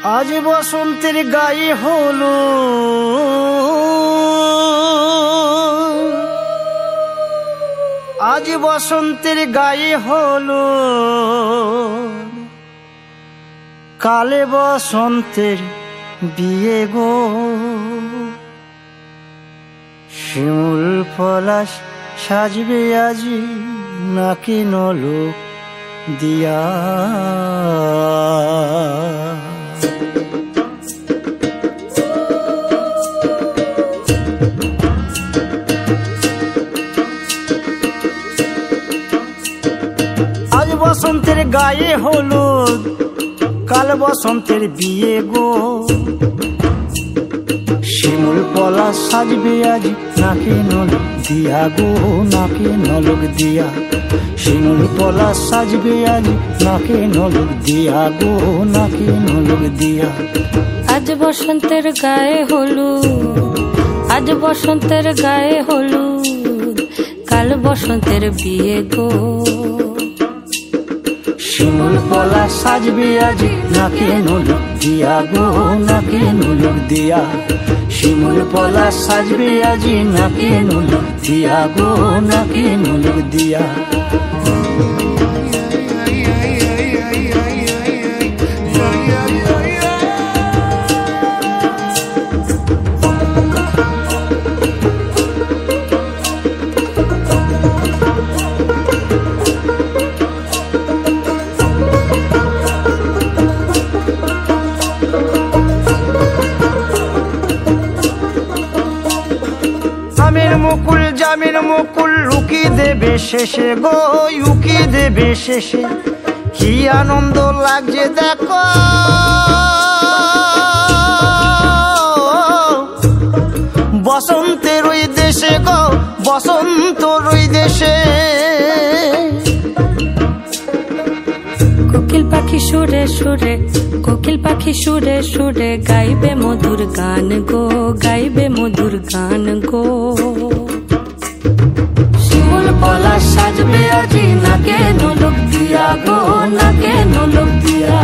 আজ বসন্তের গায়ে হলো আজ বসন্তের গায়ে হলো কালে বসন্তের বিয়ে গো শিমুল পলাশ সাজবে আজি নাকি নলক দিয়া আজ বসন্তের গায়ে হলুদ কাল বসন্তের বিয়ে গো শিমুল পলাশ সাজবে আজ নাকি নলক দিয়া গো নাকি নলক দিয়া শিমুল পলাশ সাজবে আজ নাকি নলক দিয়া গো নাকি নলক দিয়া আজ বসন্তের গায়ে হলুদ আজ বসন্তের গায়ে হলুদ কাল বসন্তের বিয়ে গো শিমুল পলাশ সাজবে আজ নাকি নলক দিয়া গো নাকি নলক দিয়া শিমুল পলাশ সাজবে আজ নাকি নলক দিয়া গো নাকি নলক দিয়া মুকুল জামিন মুকুল লুকি দেবে শেষে গো লুকি দেবে শেষে কি আনন্দ লাগছে দেখো বসন্তের ওই দেশে গো বসন্তর ওই দেশে কোকিল পাখি সুরে সুরে কোকিল পাখি সুরে সুরে গাইবে মধুর গান গো গাইবে মধুর গান গো শিমুল পলাশ সাজবে আজি নাকে নলক দিয়া গো নাকে নলক দিয়া